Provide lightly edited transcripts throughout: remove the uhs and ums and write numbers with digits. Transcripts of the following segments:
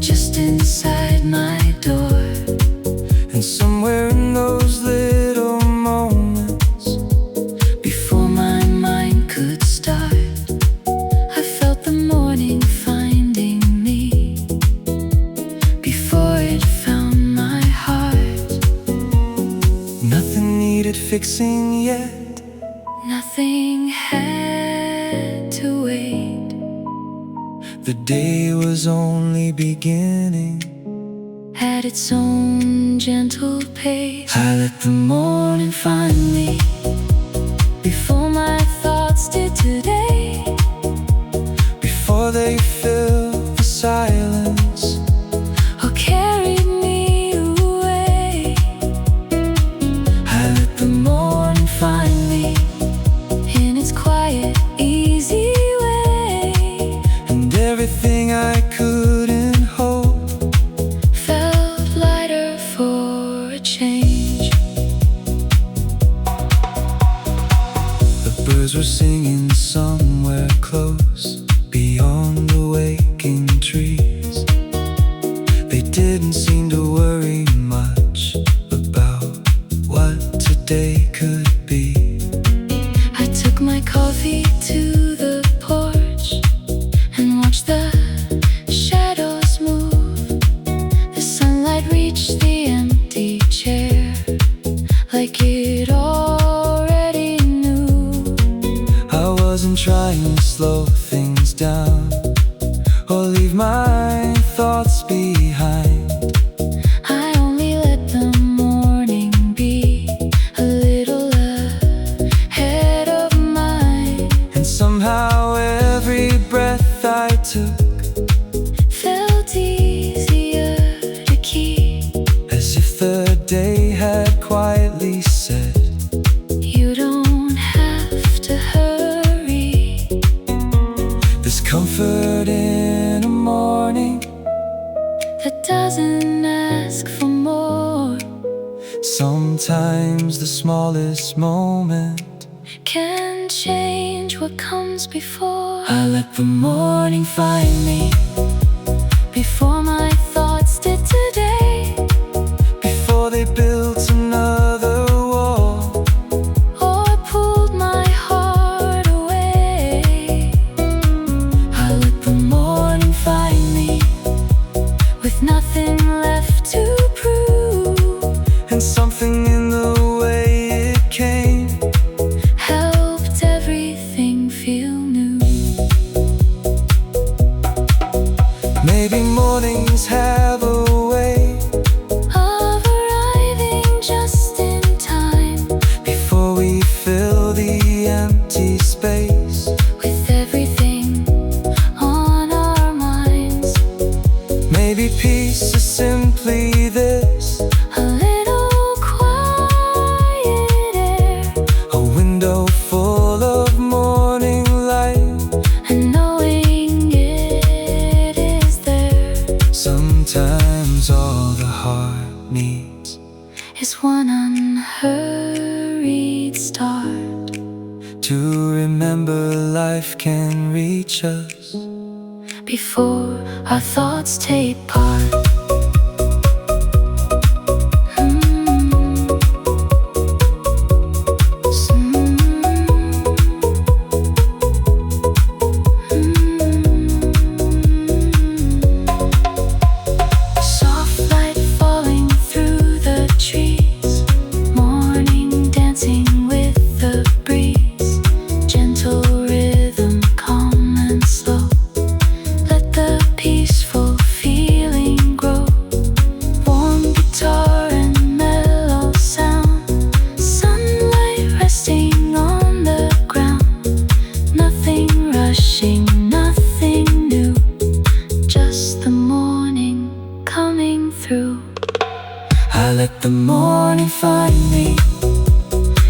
just inside my door. And somewhere in those little moments, Before my mind could start, I felt the morning finding me. Before it found my heart, nothing needed fixing yet. nothing had to wait. The day was only beginning. At its own gentle pace, I let the morning find me. before my thoughts did today. Before they filled the silence, Or carried me away. I let the morning find me. In its quiet, easy way, And everything I couldn't hope felt lighter for a change. The birds were singing somewhere close, beyond the waking trees. They didn't seem to worry much about what today could be. I took my coffee to the porch and watched the shadows move. The sunlight reached the empty chair like it already knew. I wasn't trying to slow things down or leave my thoughts behind. I only let the morning be a little ahead of mine. And somehow every breath I took Felt easier to keep. as if the day had quietly said, You don't have to hurry. there's comfort in a morning. That doesn't ask for more. Sometimes the smallest moment, Can change what comes before. I let the morning find me. Before my thoughts did today. Before they built another wall, Or pulled my heart away. I let the morning find me. With nothing left to prove. And something in the way it came Helped everything feel new. maybe mornings have a way Of arriving just in time. before we fill the empty space. With everything on our minds. Maybe peace is simply this: A little quiet air. a window full of morning light. And knowing it is there. Sometimes all the heart needs Is one unhurried start. to remember life can reach us Before our thoughts take part. Soft light falling through the trees. Morning dancing with the breeze. Gentle rhythm, calm and slow. Let the peaceful feeling grow. Warm guitar and mellow sound. Sunlight resting on the ground. Nothing rushing, nothing new. Just the morning coming through. I let the morning find me.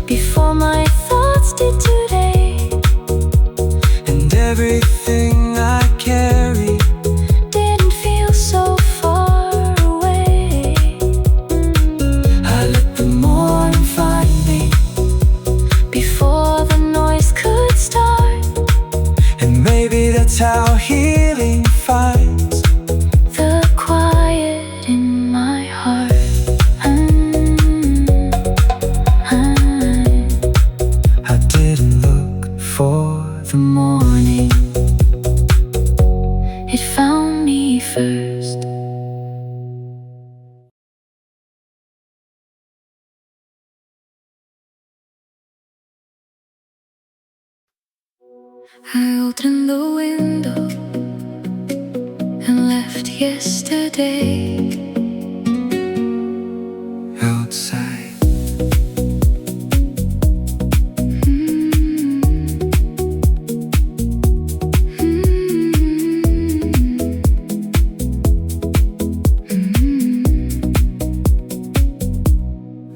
Before my thoughts did today. And everything I carry Didn't feel so far away. I let the morning find me. Before the noise could start. And maybe that's how healing finds The quiet first. I opened the window and left yesterday outside.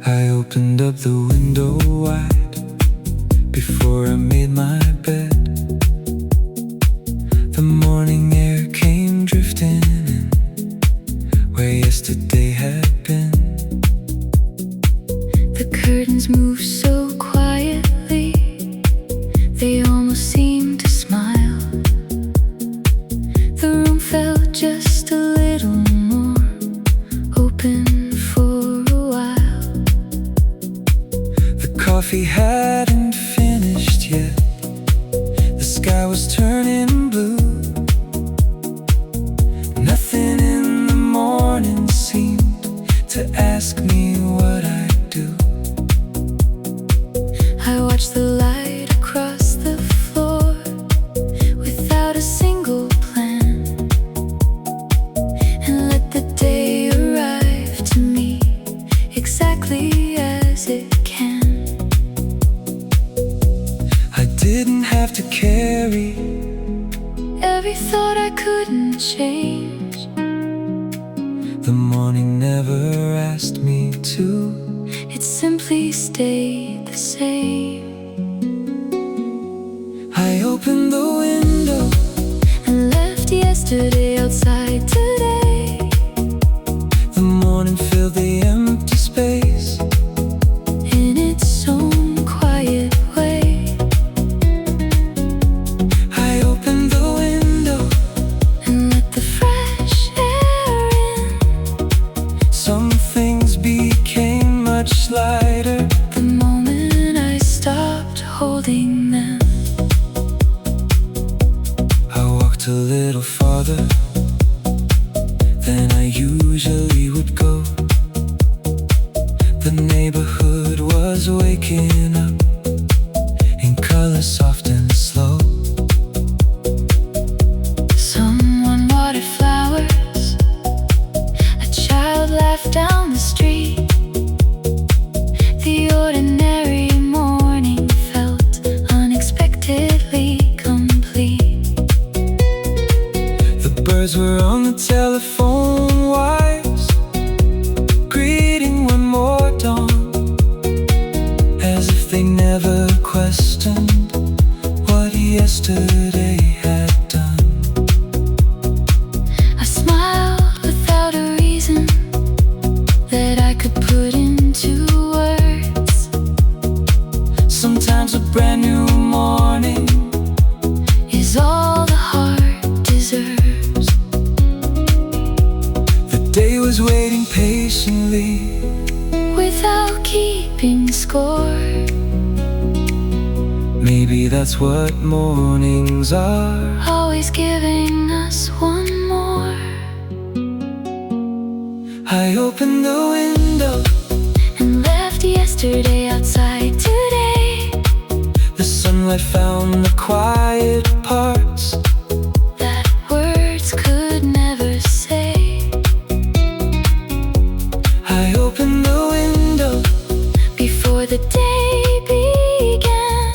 I opened up the window wide before I made my bed. The morning air came drifting in where yesterday had been. The curtains moved so quietly, they almost seemed to smile. The room felt just a little more open for a while. The coffee hadn't finished yet. The sky was turning blue. Nothing in the morning seemed to ask me what I'd do. I watched the light across the floor without a single plan, and let the day arrive to me exactly as it can. I didn't have to carry Every thought I couldn't change. the morning never asked me to. It simply stayed the same. I opened the window And left yesterday outside today. The morning filled the empty space. In its own quiet way. I opened the window And let the fresh air in. Some things became much lighter The moment I stopped holding them. I walked a little farther than I usually would go. The neighborhood was waking up in color soft and slow. Someone watered flowers. A child laughed down the street. The ordinary morning felt unexpectedly complete. The birds were on the telephone wires, greeting one more dawn, as if they never questioned what yesterday had done. I smiled without a reason that I could put into words. Sometimes a brand new morning Is all the heart deserves. the day was waiting patiently. Without keeping score. Maybe that's what mornings are. Always giving us one more. I opened the window, And left yesterday outside today. the sunlight found the quiet parts. That words could never say. I opened the window Before the day began.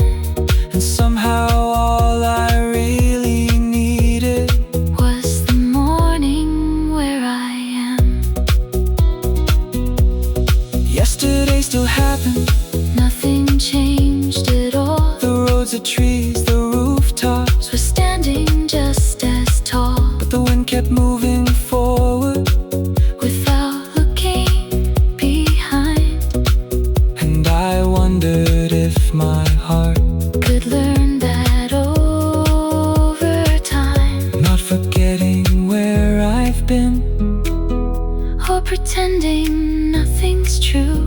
and somehow all I really needed Was the morning where I am. yesterday still happened. Nothing changed at all. The roads, the trees, the rooftops, Was standing just as tall. but the wind kept moving forward. Without looking behind. And I wondered if my heart Could learn that over time. not forgetting where I've been. Or pretending nothing's true.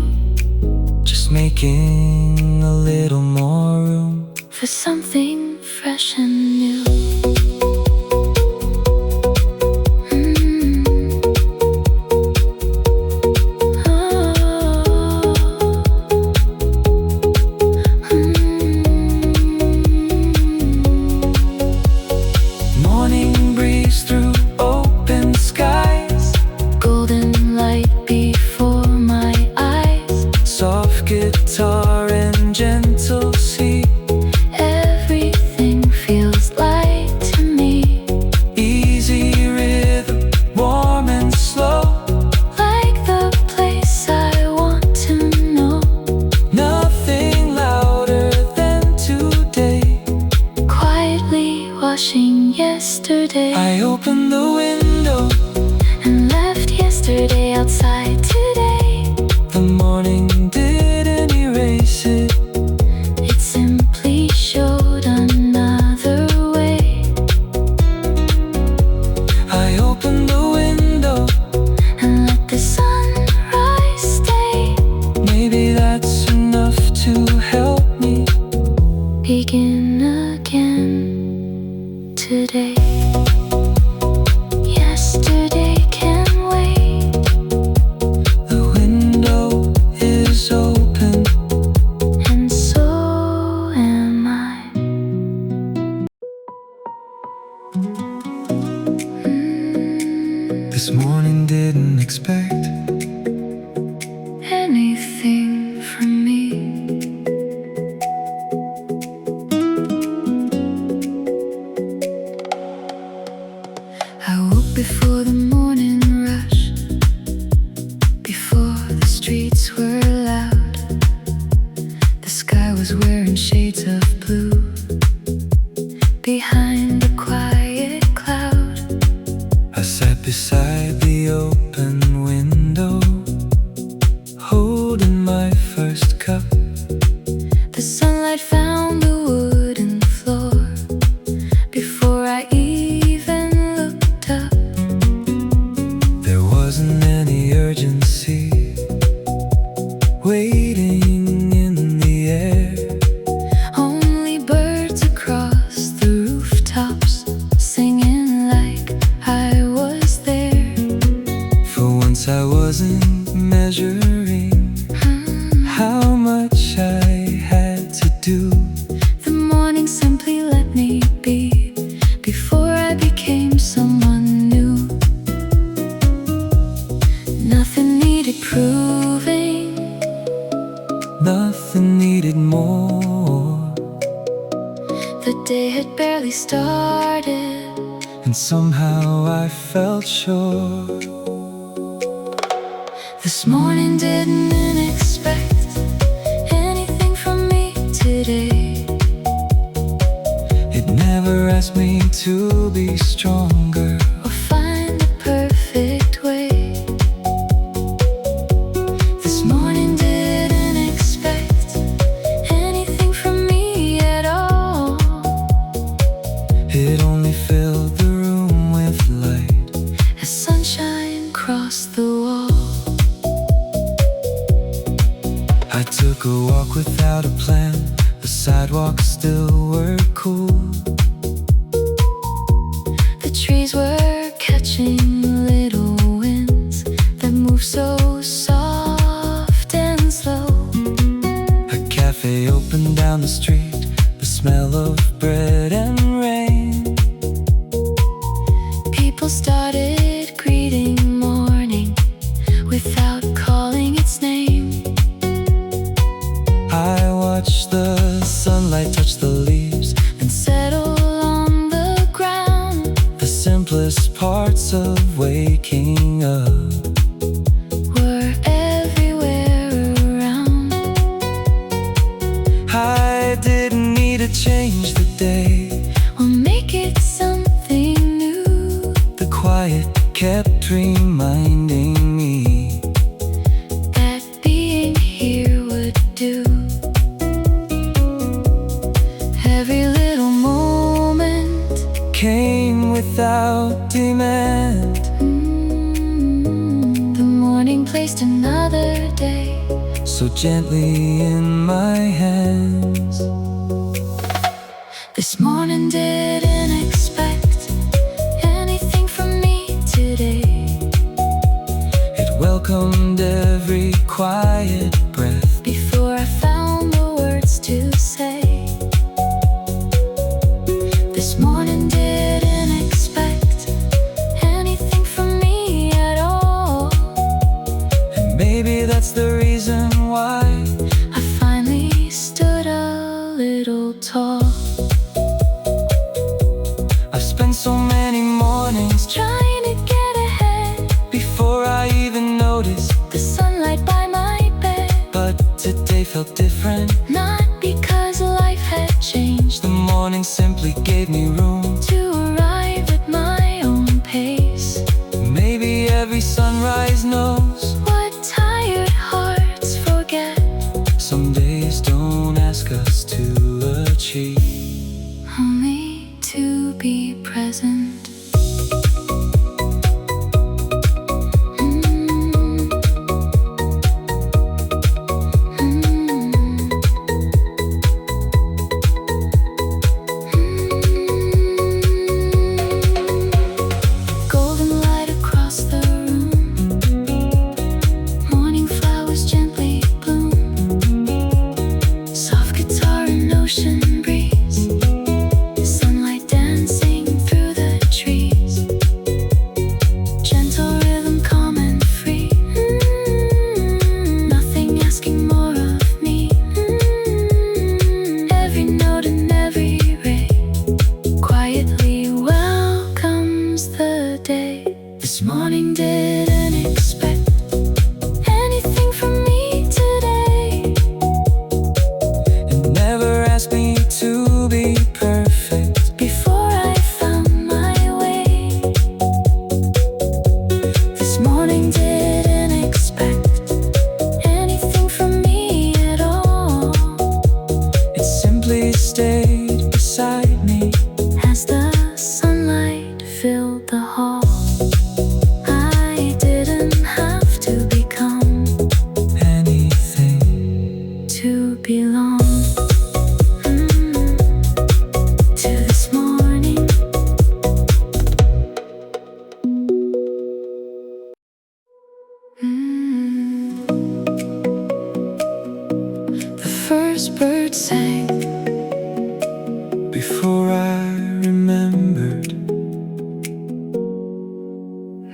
Just making a little more room For something fresh and new. morning didn't expect anything from me. I woke before the morning rush, before the streets were loud. The sky was wearing shades of blue behind the quiet cloud. I sat beside the open window, holding my first cup. The sunlight found the wooden floor before I even looked up. There wasn't any urgency waiting in the air. Only birds across the rooftops singing like I was there. For once I wasn't measuring how much I had to do. The morning simply let me be before I became someone new. Nothing needed proving, Nothing needed more, the day had barely started. and somehow I felt sure. This morning didn't expect anything from me today. It never asked me to be stronger. Or find the perfect way. This morning didn't expect anything from me at all. It only filled the room with light. As sunshine crossed the wall. I took a walk without a plan. The sidewalks still were cool. The trees were catching little winds that moved so soft and slow. A cafe opened down the street, the smell of bread and rain. People started greeting morning without calling its name. I watched the sunlight touch the leaves, And settle on the ground. the simplest parts of waking up. Were everywhere around. I didn't need to change the day. Or make it something new. The quiet kept reminding me That being here would do. Every little moment came without demand. The morning placed another day So gently in my hands. This morning didn't expect anything from me today. It welcomed every quiet breath. Before I found the words to say. This morning didn't expect anything from me at all. And maybe that's the reason why I finally stood a little tall. I've spent so many mornings Trying to get ahead. before I even noticed. The sunlight by my bed. But today felt different. Not because life had changed. The morning simply gave me room. To arrive at my own pace. Maybe every sunrise knows What tired hearts forget. some days don't ask us to achieve. Only to be present. Golden light across the room. sang. Before I remembered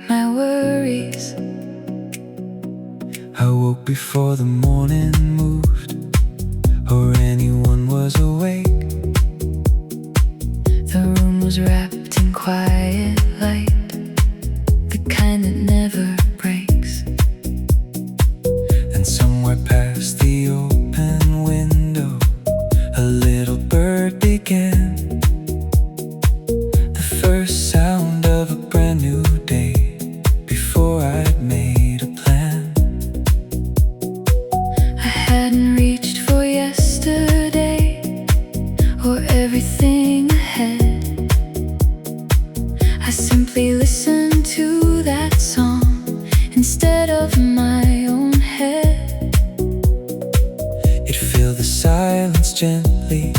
My worries, I woke before the morning moved or anyone was awake. the room was wrapped in quiet light, the kind that never breaks. And somewhere past the open window, a little bird began. The first sound of a brand new day, before I'd made a plan. I hadn't reached for yesterday or everything ahead. I simply listened to that song instead of my own head. It filled the silence gently,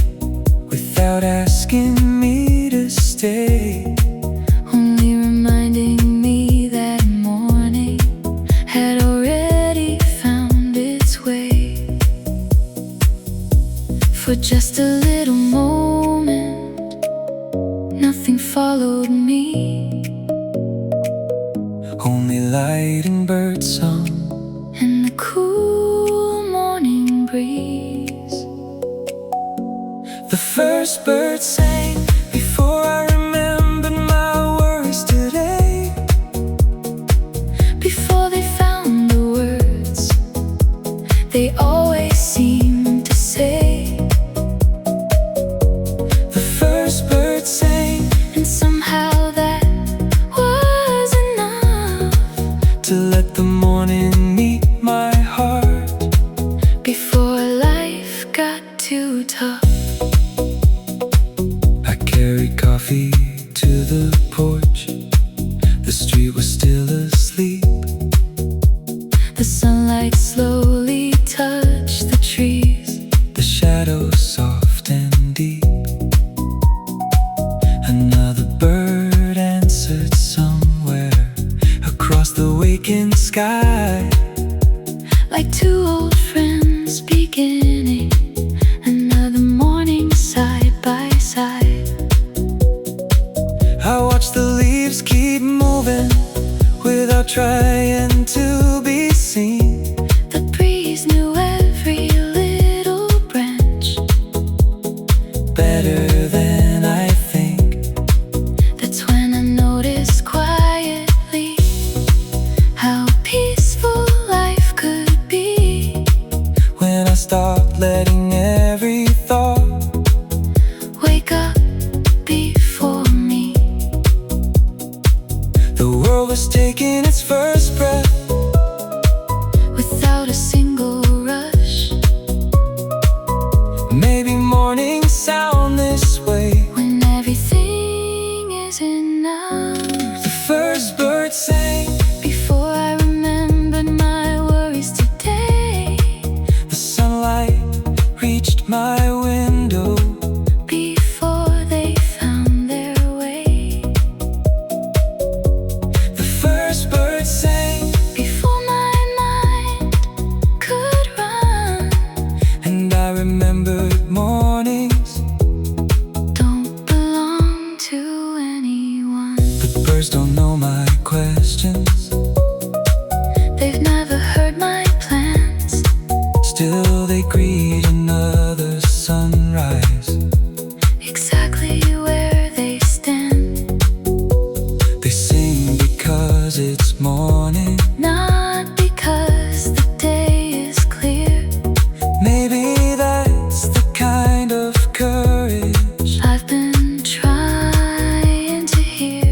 without asking me to stay. Only reminding me that morning had already found its way. For just a little moment, nothing followed me, Only light and bird song, and the cool morning breeze. the first bird sang before I remembered my worries today. Before they found the words they always seem to say. The first bird sang And somehow that was enough to let the morning meet my heart. before life got too tough. I carried coffee to the porch. The street was still asleep. The sunlight slowly touched the trees. The shadows soft and deep. Another bird answered somewhere across the waking sky, Like two old friends beginning another morning side by side. I watched the leaves keep moving without trying to be seen. The breeze knew every little branch Better than I think. That's when I noticed quietly how peaceful life could be. When I stopped letting every thought Wake up before me. the world was taking its first breath. Without a single rush, Maybe mornings sound this way. when everything is enough. The first bird sang Before I remembered my worries today. the sunlight reached my window. Before they found their way. The first bird sang Before my mind could run. and I remembered mornings. Don't belong to anyone. The birds don't know my questions, They've never heard my plans. still they greet another sunrise. Exactly where they stand. They sing because it's morning. Not because the day is clear. Maybe that's the kind of courage. I've been trying to hear.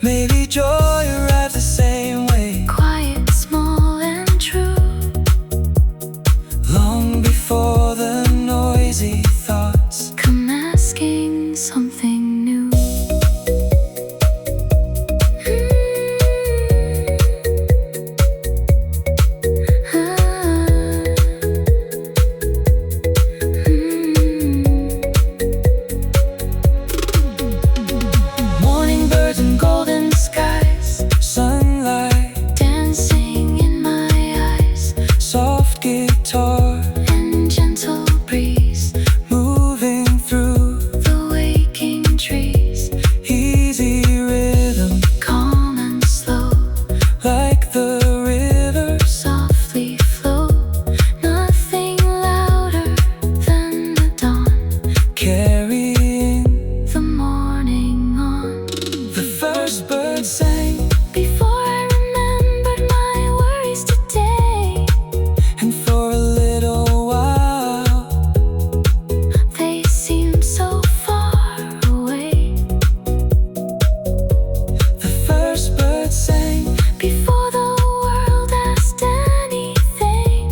Maybe joy arrives the same way, Quiet, small and true. long before the noisy thoughts Come asking something new. before the world asked anything.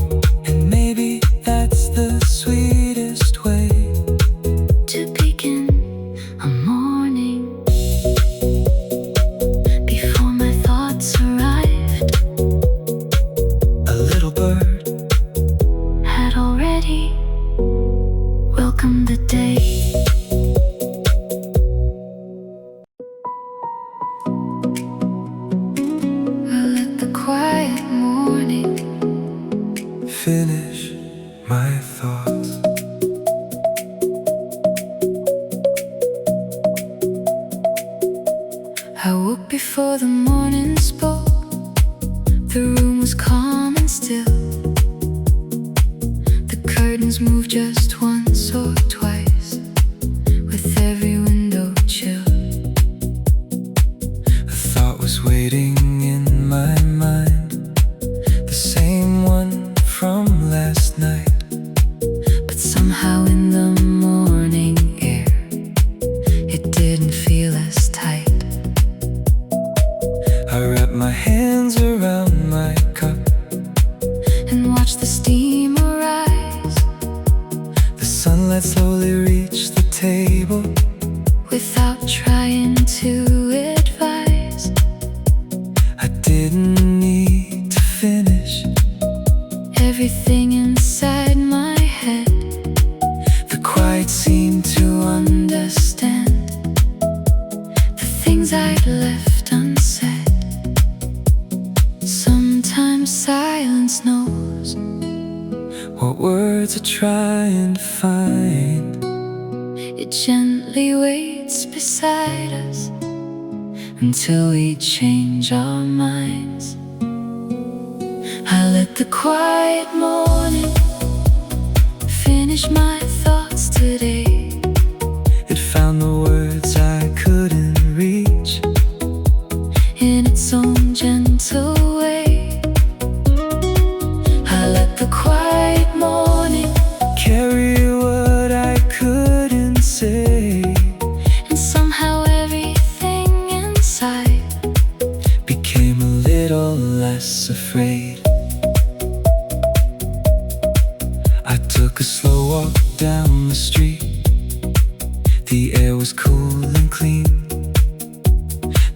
And maybe that's the sweetest way To begin a morning. Before my thoughts arrived, a little bird had already welcomed the day. I let the quiet morning finish my thoughts. I woke before the morning spoke. The room was calm and still. The curtains moved just once or twice, with every window chill. A thought was waiting in my mind, the same one from last night. But somehow in the morning air, it didn't feel as tight. I wrapped my hands around my cup And watched the steamer rise, the sunlight slowly reached the table. without trying to advise. I didn't need to finish Everything inside my head, the quiet seemed to understand the things I'd left unsaid. Sometimes silence knows what words are trying to find. it gently waits beside us until we change our minds. I let the quiet morning finish my thoughts today. It found the words I couldn't reach In its own gentle way, I let the quiet morning carry what I couldn't say. and somehow everything inside Became a little less afraid. I took a slow walk down the street. The air was cool and clean.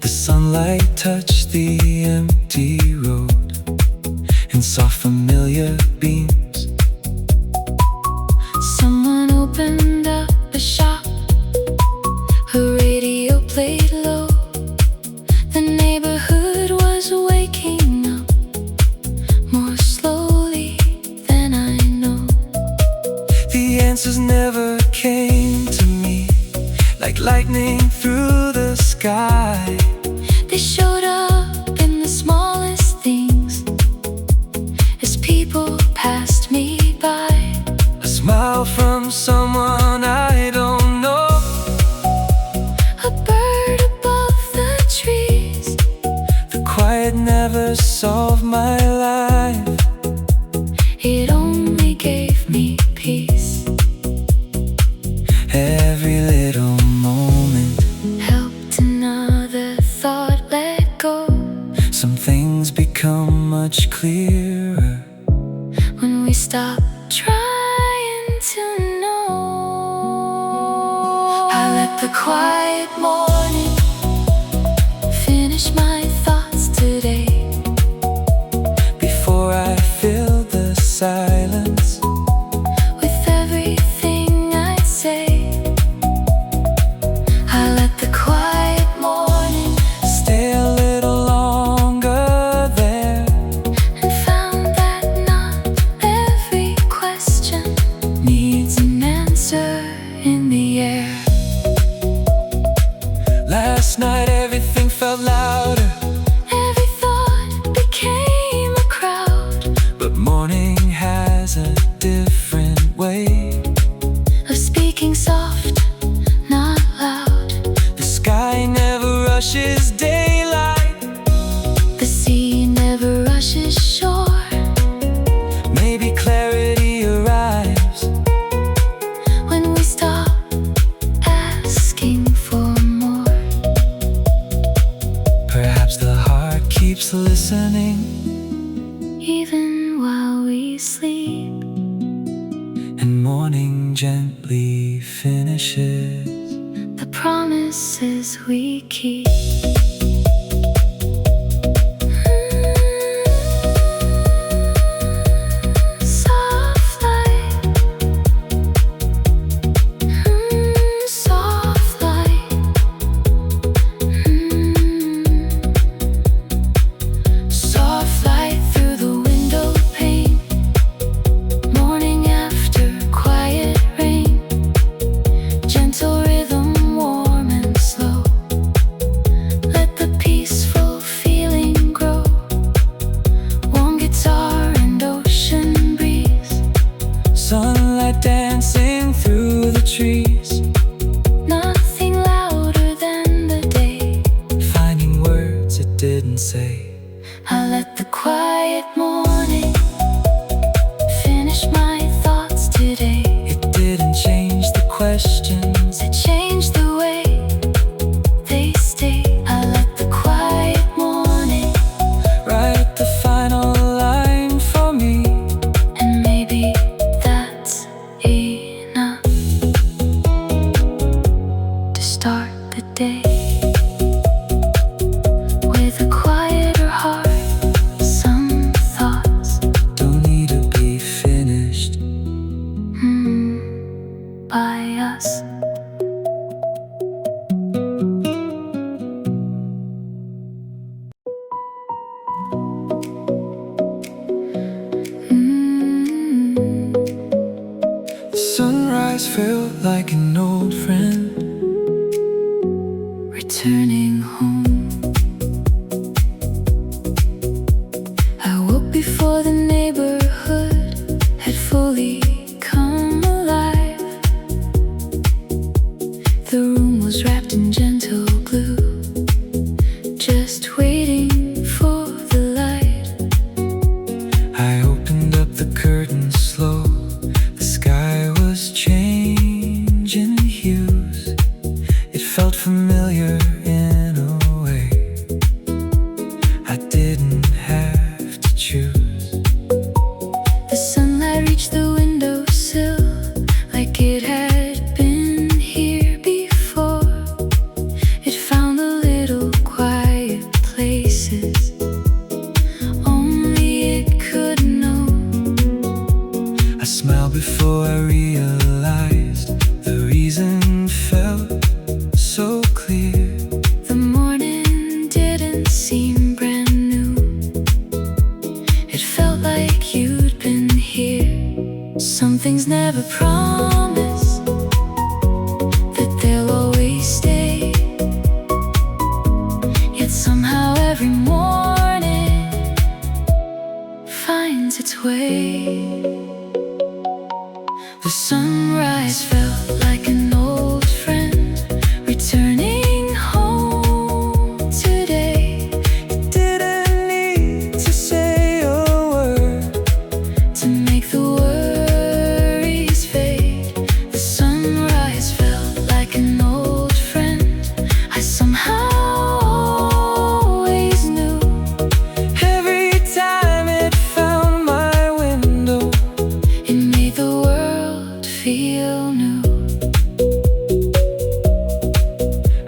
The sunlight touched the empty road and saw familiar beams. Someone opened up a shop, her radio played low. The neighborhood was waking up more slowly than I know. The answers never came to me like lightning through the sky. They showed up in the smallest things as people passed me by. A smile from someone I don't know. A bird above the trees, The quiet never solved my life. it only gave me peace. Every little moment, Helped another thought let go. some things become much clearer When we stop trying to know. I let the quiet morning finish my thoughts today. before I filled the silence. With everything I'd say, I let the quiet morning Stay a little longer there. and found that not every question needs an answer in the air. listening, even while we sleep. and morning gently finishes The promises we keep. Soft light, soft light, soft light through the window pane. Morning after quiet rain, gentle rhythm, warm and slow. Let the peaceful feeling grow. Warm guitar and ocean breeze, sunlight dancing through the trees, nothing louder than the day. finding words it didn't say. I let the quiet morning finish my thoughts today. It didn't change the questions, It changed the way they stay. I let the quiet morning, write the final line for me. and maybe that's enough to start the day. With a quieter heart, some thoughts Don't need to be finished. by us. The sunrise felt like an old friend, Returning home, I woke before the neighborhood had fully come alive. The room was wrapped in gentle glue, just waiting for the light. I opened up the curtains slow. The sky was changing hues. It felt familiar in a way. I didn't have to choose. The sunlight reached the windowsill like it had been here before. It found the little quiet places only it could know. I smiled before I realized the reason felt so clear. The morning didn't seem brand new. It felt like you'd been here. Some things never promise that they'll always stay. Yet somehow every morning finds its way. The sunrise felt like an old friend, returning home today. Didn't need to say a word To make the worries fade. The sunrise felt like an old friend I somehow always knew. every time it found my window. It made the world feel new.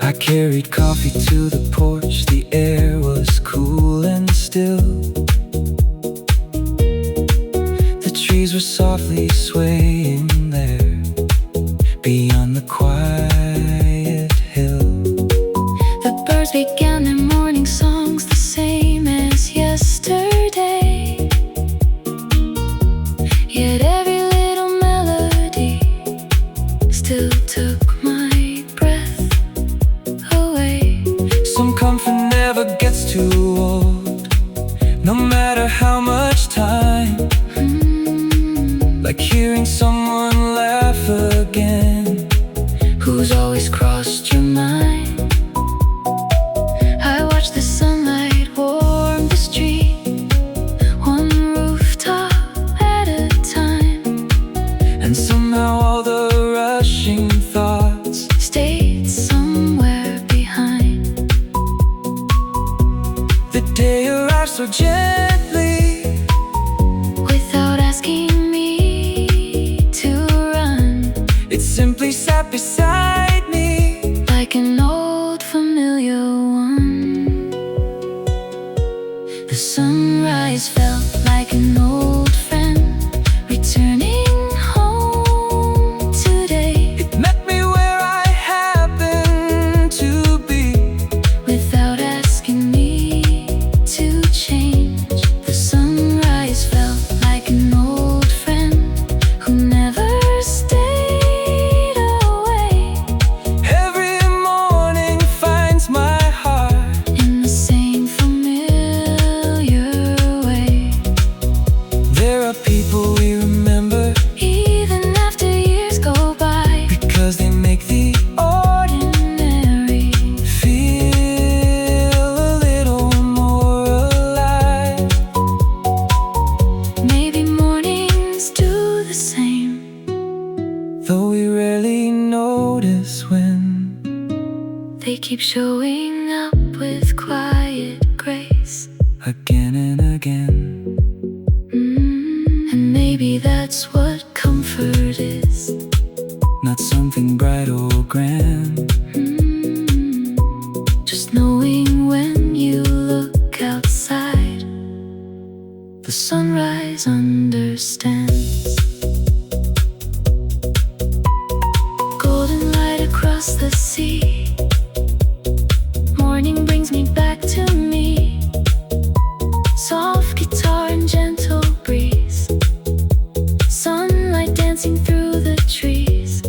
I carried coffee to the porch. The air was cool and still. The trees were softly swaying there beyond the quiet hill. The birds began their morning songs the same as yesterday. Yet every little melody still took my breath away. Some comfort never gets too old, no matter how much time. Like hearing someone laugh again, Who's always crossed your mind? I watched the sunlight warm the street, one rooftop at a time. and somehow all the rushing thoughts Stayed somewhere behind. the day arrived so so gently, without asking me to run. it simply sat beside me like an old familiar one. The sunrise felt like an old friend returning home today. It met me where I happened to be, without asking me to change. The sunrise felt like an old friend who never stayed away. every morning finds my heart in the same familiar way. There are people we remember Even after years go by, because they make the ordinary feel a little more alive. maybe mornings do the same. Though we rarely notice when They keep showing up with quiet grace. again and again. And maybe that's what comfort is. Not something bright or grand, Just knowing when you look outside, the sunrise understands. Golden light across the sea, morning brings me back to me. Soft guitar and gentle breeze, sunlight dancing through the trees.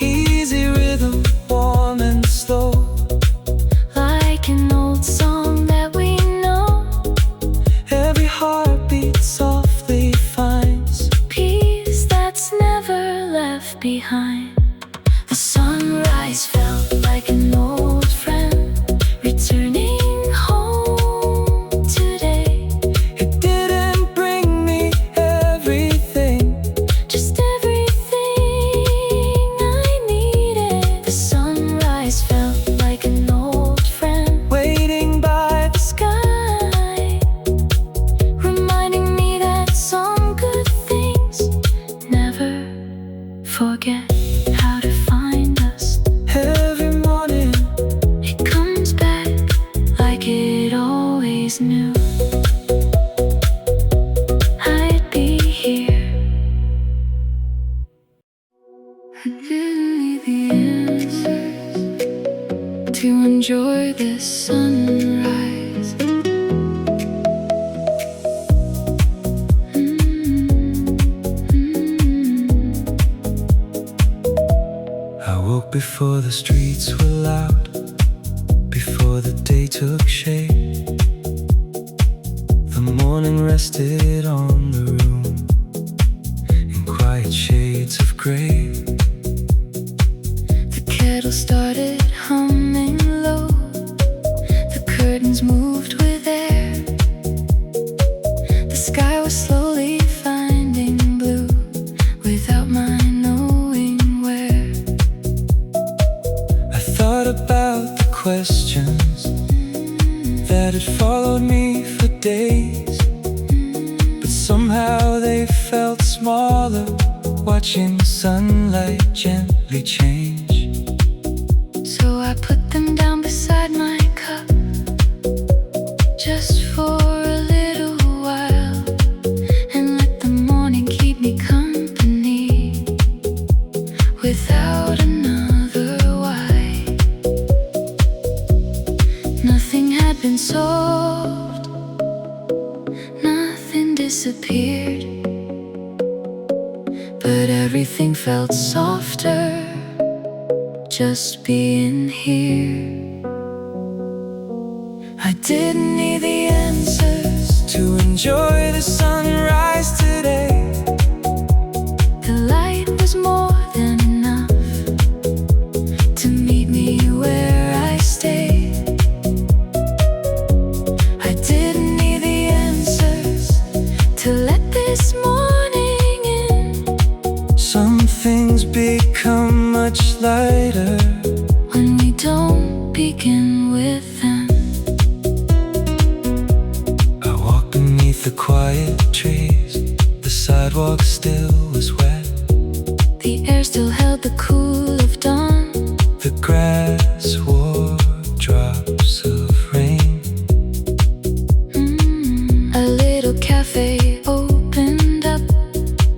easy rhythm, warm and slow, Like an old song that we know, every heartbeat softly finds peace that's never left behind. The sunrise felt like an old friend returning home today. It didn't bring me everything, Just everything I needed. The sunrise felt like an old friend waiting by the sky, reminding me that some good things never forget how to find us. every morning. It comes back like it always knew. I'd be here. I didn't need the answers to enjoy this sunrise. I woke before the streets were loud, before the day took shape. The morning rested on the room in quiet shades of gray. The kettle started humming low, the curtains moved with air. The sky was slowly finding blue without my knowing where. I thought about the questions that had followed me for days, but somehow they felt smaller, watching sunlight gently change. So I put them down beside my cup, just for a little while, and let the morning keep me company without another why. Nothing had been solved, nothing disappeared, but everything felt softer just being here. I didn't need the answers To enjoy the sunrise today, The light was more than enough to meet me where I stayed. I didn't need the answers to let this morning in. some things become much lighter when we don't begin with them. I the quiet trees. The sidewalk still was wet. The air still held the cool of dawn. The grass wore drops of rain. A little cafe opened up.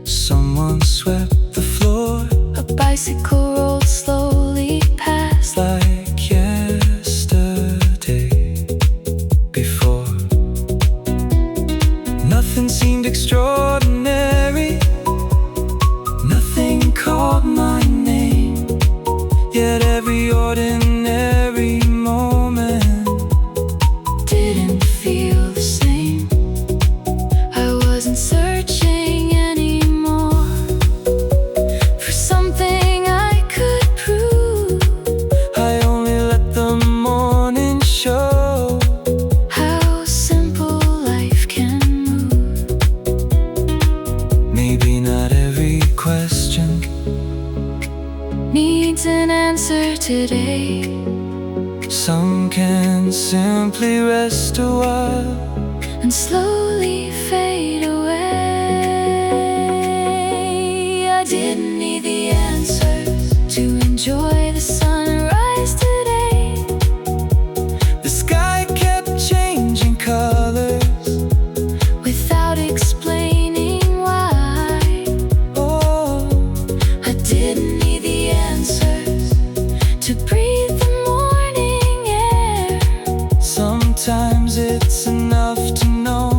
Someone swept the floor. A bicycle rolled slowly past. Like yesterday before. Nothing seemed extraordinary. Nothing called my name. Yet every ordinary moment Didn't feel the same. I wasn't searching anymore for something I could prove. I only let the morning show How simple life can move. maybe not every question Needs an answer today. Some can simply rest a while And slowly fade away. I didn't need the answers to enjoy the sunrise today. The sky kept changing colors. Without explaining why. Oh, I didn't need the answers to breathe the morning air. sometimes it's enough to know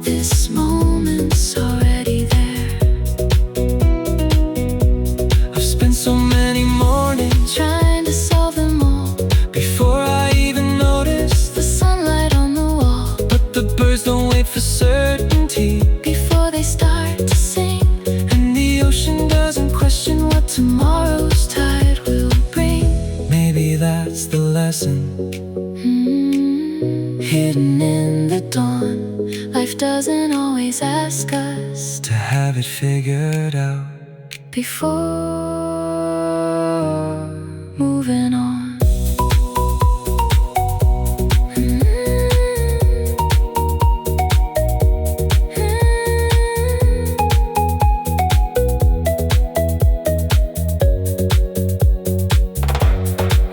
This moment's already there. I've spent so many mornings Trying to solve them all. before I even noticed. The sunlight on the wall. But the birds don't wait for certainty, Before they start to sing. and the ocean doesn't question what Tomorrow's tide will bring. Maybe that's the lesson Hidden in the dawn. Life doesn't always ask us to have it figured out. before moving on.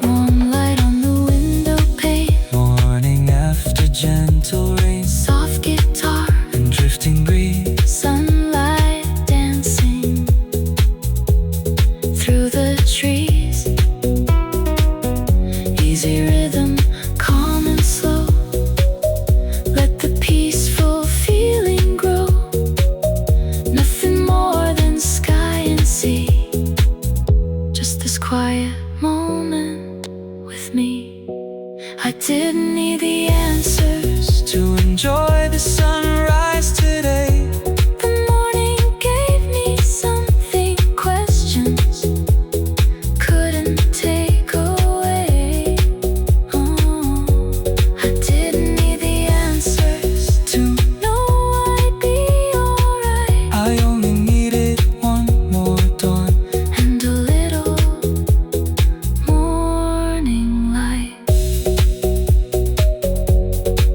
Warm light on the window pane. Morning after gentle rain Soft guitar. and drifting breeze. Sunlight dancing through the trees. Easy rhythm, calm and slow. Let the peaceful feeling grow. Nothing more than sky and sea. Just this quiet moment with me. I didn't need the answers To enjoy the sunrise today. The morning gave me something questions couldn't take away. I didn't need the answers To know I'd be alright. I only needed one more dawn. And a little morning light.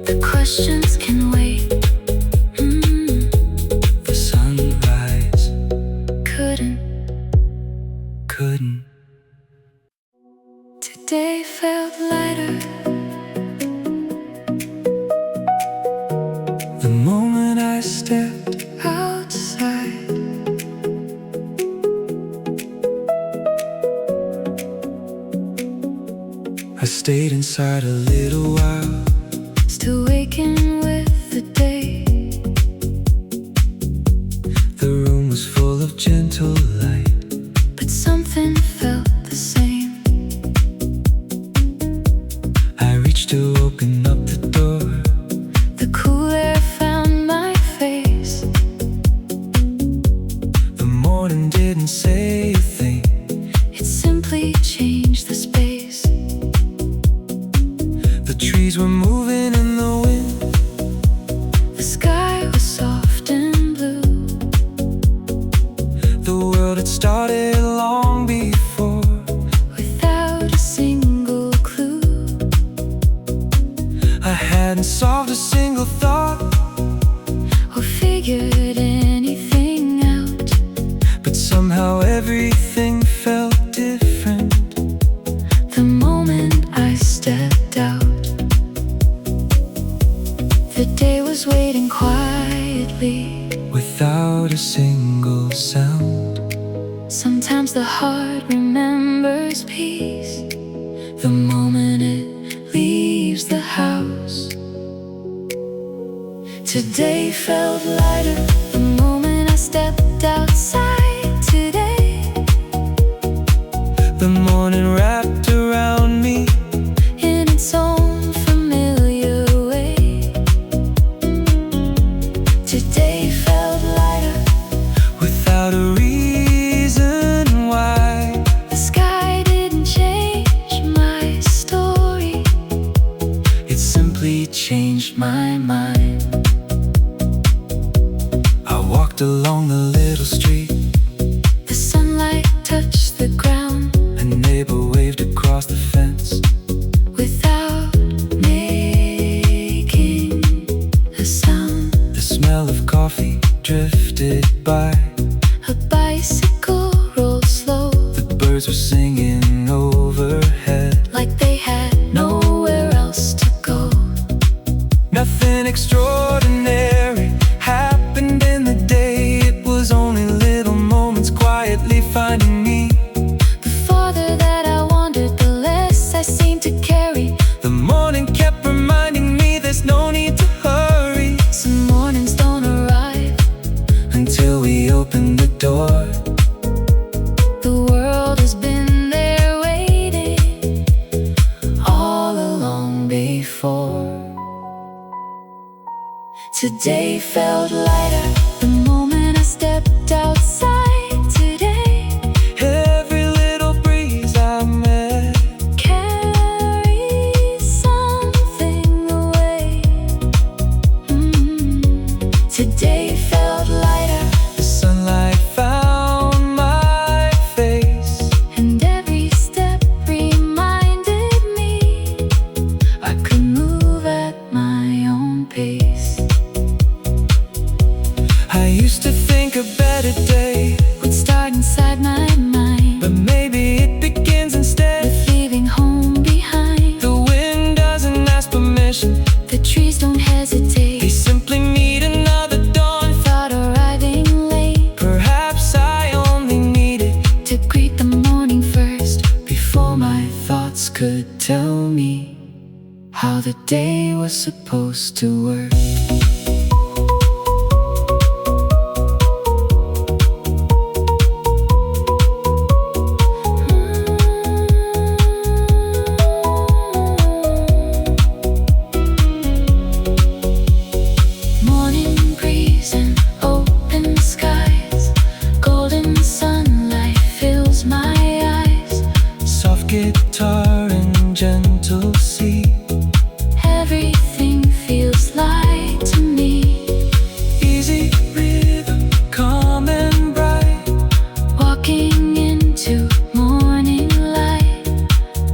The questions can wait. The sunrise Couldn't. Today felt lighter. the moment I stepped. Outside. I stayed inside a little while. Still waking with the day. The room was full of gentle light. But something felt the same. I reached to open up the door. The cool air found my face. The morning didn't say a thing. It simply changed the space. waiting quietly, without a single sound. sometimes the heart remembers peace the moment it leaves the house. Today felt lighter the moment I stepped outside today. The morning wrapped around me In its own familiar way. Today felt lighter without a reason why. The sky didn't change my story, It simply changed my mind. I walked along the little street. the sunlight touched the ground A neighbor waved across the fence. without making a sound. The smell of coffee drifted by. A bicycle rolled slow, The birds were singing overhead. like they had nowhere else to go. Nothing extraordinary happened in the day. It was only little moments quietly finding me. The farther that I wandered, the less I seemed to carry. The morning kept reminding me there's no need to hurry. Some mornings don't arrive Until we open the door. The world has been there waiting all along before. Today felt lighter the moment I stepped outside today. Every little breeze I met Carries something away. Today felt lighter, the sunlight found my face. and every step reminded me I could move at my own pace. I used to think a better day Would start inside my mind, but maybe it begins instead. with leaving home behind. The wind doesn't ask permission. The trees don't hesitate, They simply need another dawn. without arriving late. Perhaps I only needed To greet the morning first, before my thoughts could tell me how the day was supposed to work. Morning breeze and open skies, golden sunlight fills my eyes. soft guitar and gentle sea. Everything feels light to me. Easy rhythm, calm and bright. Walking into morning light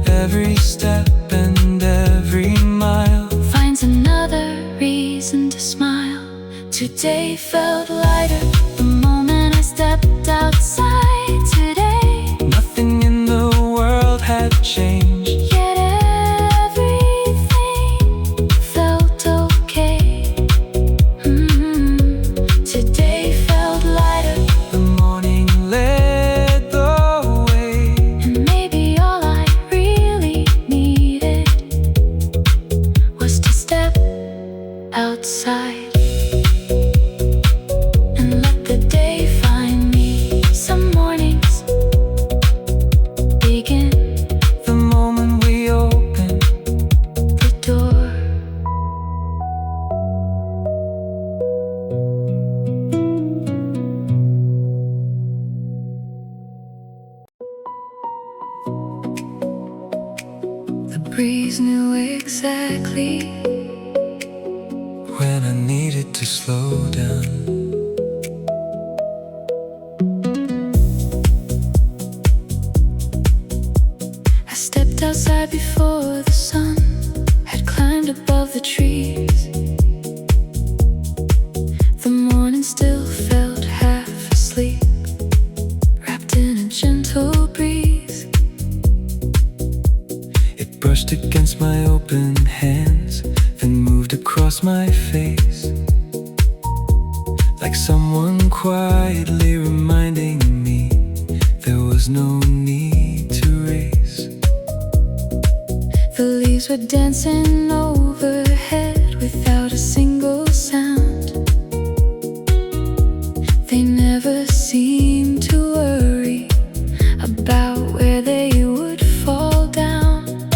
Every step and every mile finds another reason to smile. Today felt lighter the moment I stepped outside today. Nothing in the world had changed. Yet everything felt okay. Today felt lighter, The morning led the way. and maybe all I really needed was to step outside and let the day find me. Some mornings begin The moment we open the door. The breeze knew exactly when I needed to slow down. I stepped outside before the sun had climbed above the trees. The morning still felt half asleep, wrapped in a gentle breeze. It brushed against my open hands, then moved across my face. someone quietly reminding me there was no need to race. The leaves were dancing overhead without a single sound. They never seemed to worry about where they would fall down.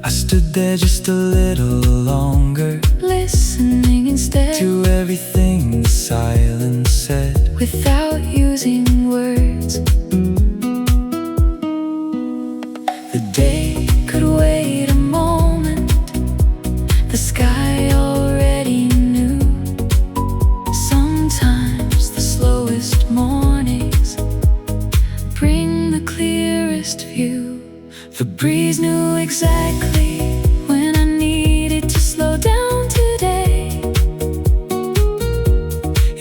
I stood there just a little longer, listening instead to everything the silence said, without using words. The day could wait a moment, the sky already knew. Sometimes the slowest mornings bring the clearest view. The breeze knew exactly when I needed to slow down today.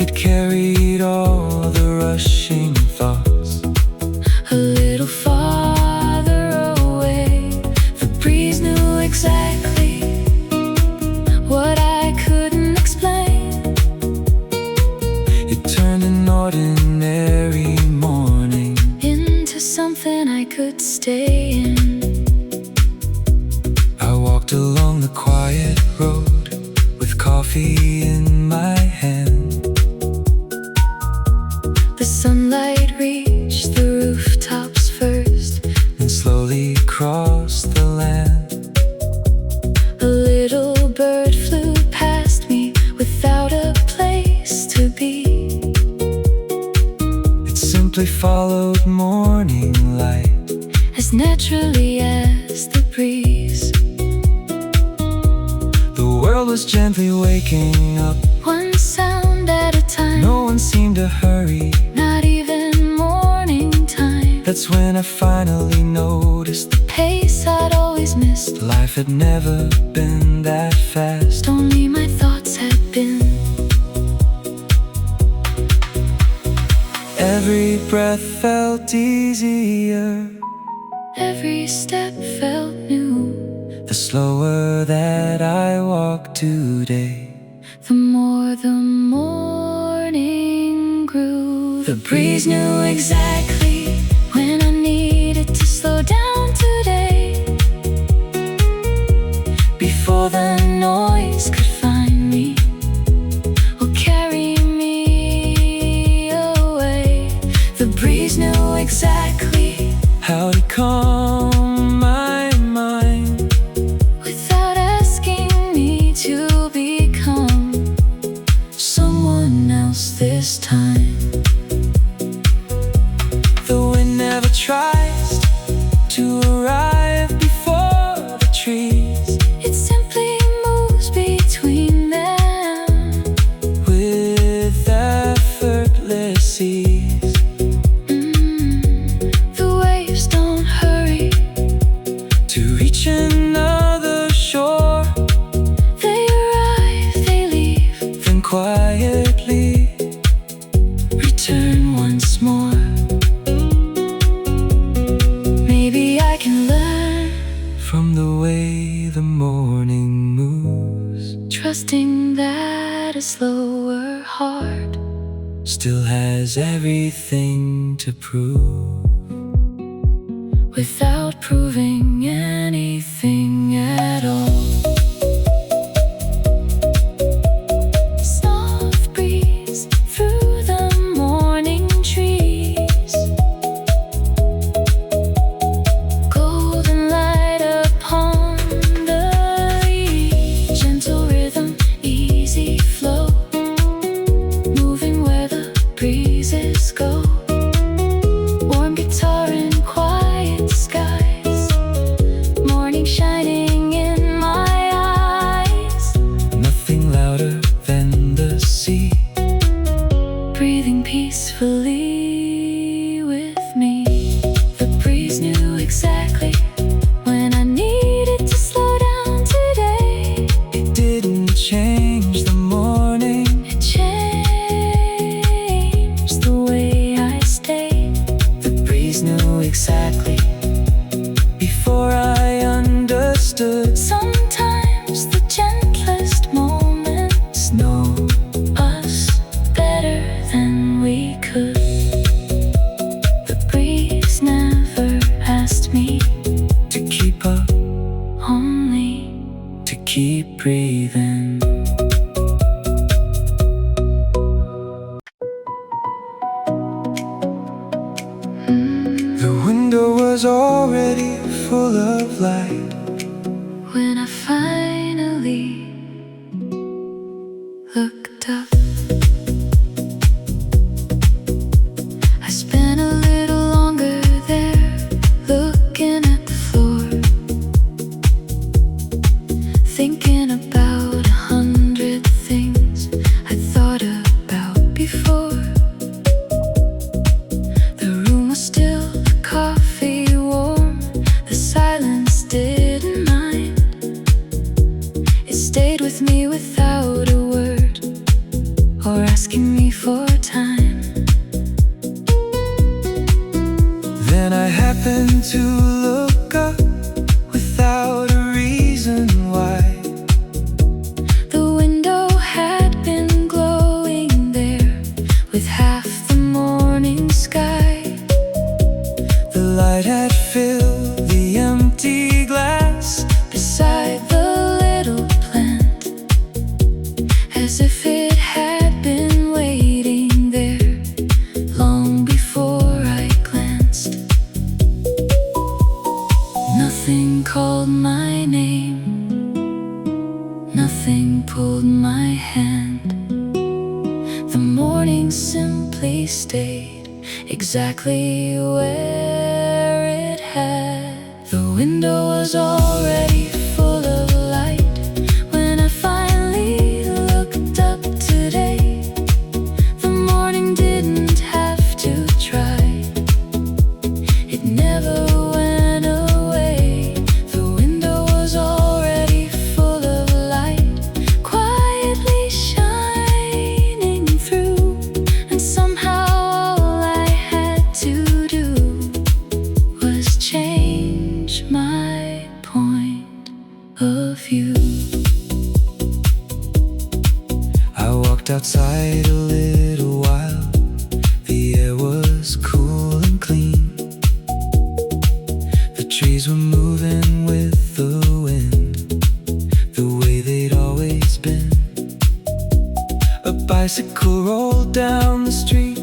It carried all the rushing thoughts A little farther away. The breeze knew exactly what I couldn't explain. It turned an ordinary morning into something I could stay in. I walked along the quiet road with coffee in my hand. The sunlight reached the rooftops first, And slowly crossed the land. a little bird flew past me without a place to be. It simply followed morning light, As naturally as the breeze. the world was gently waking up. One sound at a time, No one seemed to hurry. not even morning time. That's when I finally noticed The pace I'd always missed, life had never been that fast. only my thoughts had been. Every breath felt easier, Every step felt new. the slower that I walked today. The more the morning grew. The breeze knew exactly when I needed to slow down today. Before the noise could find me or carry me away. The breeze knew exactly How to calm my mind, without asking me to become someone else this time. the wind never tries to arrive before the trees. It simply moves between them With effortless ease, The waves don't hurry, to reach another shore, they arrive, they leave, then quietly return once more. Maybe I can learn from the way the morning moves. trusting that a slower heart Still has everything to prove. without proving anything at all. Soft breeze through the morning trees, golden light upon the leaves, gentle rhythm, easy flow, moving where the breezes go. Warm guitar and quiet skies, morning shining was already full of light. When I finally looked up, I spent a little longer there, looking at the floor, thinking about 100 things I thought about before. The room was still, the coffee warm, the silence didn't mind. It stayed with me without a word, or asking me for time. Then I happened to look up without a reason why. The window had been glowing there with half the morning sky. The light had filled the empty glass Beside the little plant, as if it had been waiting there long before I glanced. Nothing called my name, nothing pulled my hand. The morning simply stayed exactly where it had. The window was already full of light when I finally looked up today. The morning didn't have to try, it never went away. The window was already full of light, quietly shining through, and somehow all I had to do was change my point of view. I walked outside a little while. The air was cool and clean. The trees were moving with the wind, the way they'd always been. A bicycle rolled down the street,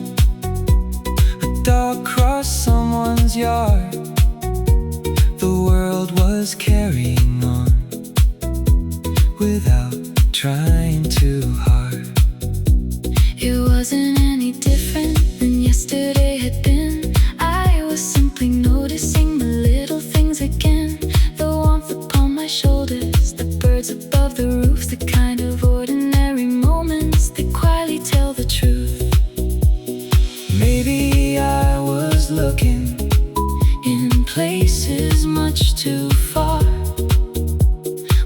a dog crossed someone's yard. The world was carrying on without trying too hard. It wasn't any different than yesterday had been. I was simply noticing the little things again. The warmth upon my shoulders, the birds above the roof, the kind of ordinary moments that quietly tell the truth. Maybe I was looking In places much too far,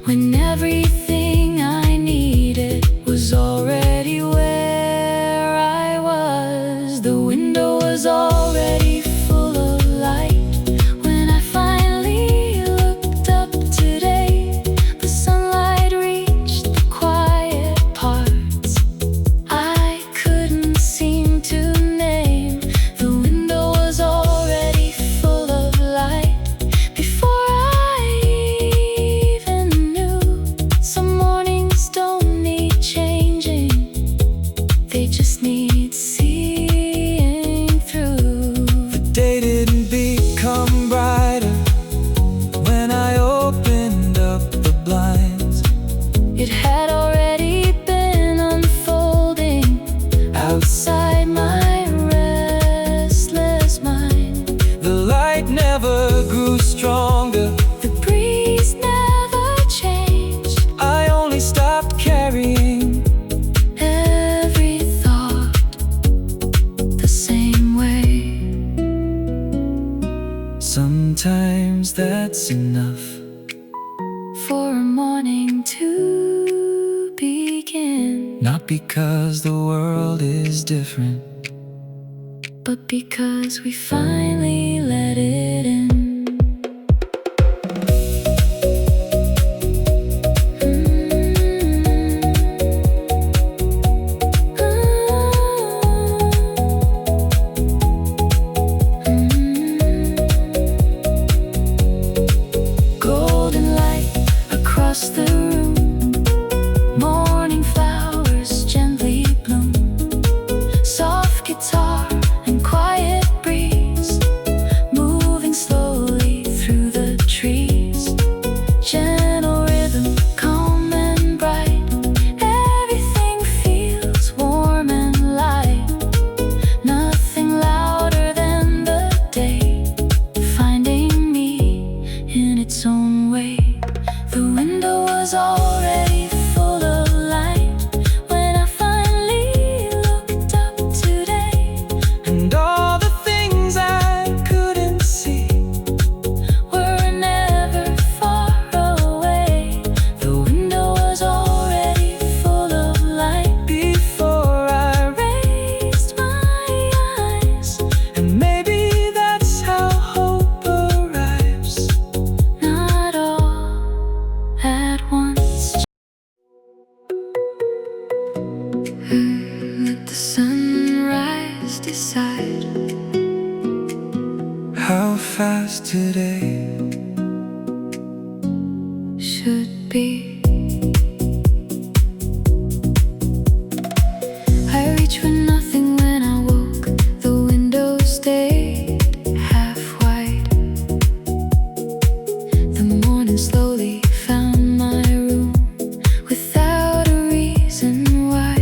when everything I needed was already where I was. The window was already full of light when I finally looked up today. The sunlight reached the quiet parts I couldn't seem to name. The window was already full of light before I even knew. Some mornings don't need changing, they just need seeing through. The day didn't become brighter when I opened up the blinds. It had already been unfolding outside my restless mind. The light never grew stronger, The breeze never changed, I only stopped carrying. every thought the same way. Sometimes that's enough. For a morning to begin, Not because the world is different, but because we finally let it in. Golden light across the room, morning flowers gently bloom, soft guitar and quiet breeze, Let the sunrise decide how fast today should be. I reached for nothing when I woke. The window stayed half wide. The morning slowly found my room without a reason why.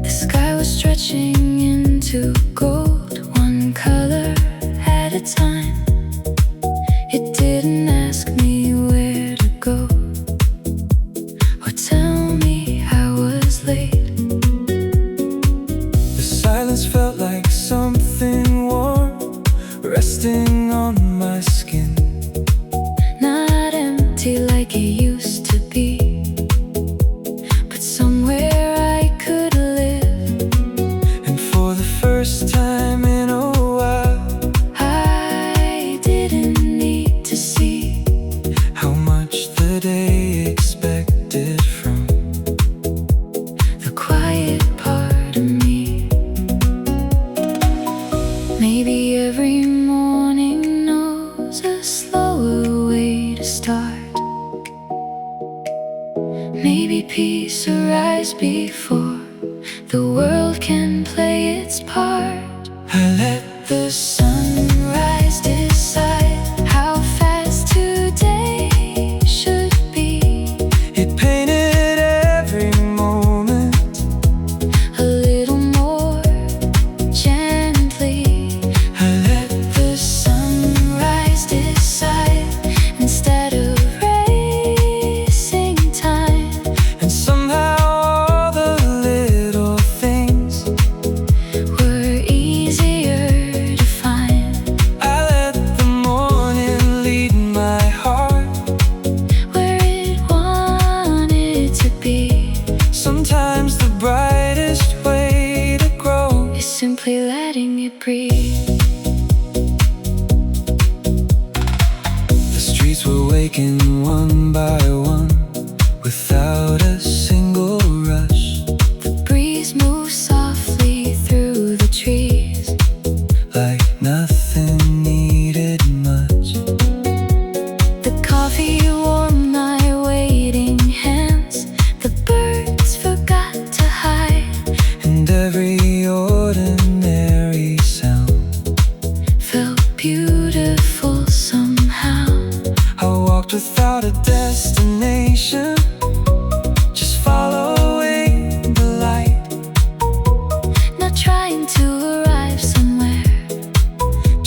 The sky was stretching into gold, one color at a time. It didn't ask me where to go or tell me I was late. The silence felt like something warm resting on my skin. Not empty like it used to be, but somewhere I could live. And for the first time in a while, I didn't need to see how much the day expected from the quiet part of me. Maybe every morning knows a slower way to start. Maybe peace arrives before the world can play its part. I let The sunrise decide how fast today should be. it painted every moment. A little more gently. I let The sunrise decide instead of racing time. and somehow all the little things Were easier to find. I let the morning lead my heart. Where it wanted to be Sometimes the brightest way to grow is simply letting it breathe. The streets were waking one by one without a single rush, The breeze moves softly through the trees. like nothing needed much. The coffee warmed my waiting hands. The birds forgot to hide. And every ordinary sound Felt beautiful somehow. I walked without a destination, just following the light. Not trying to arrive somewhere,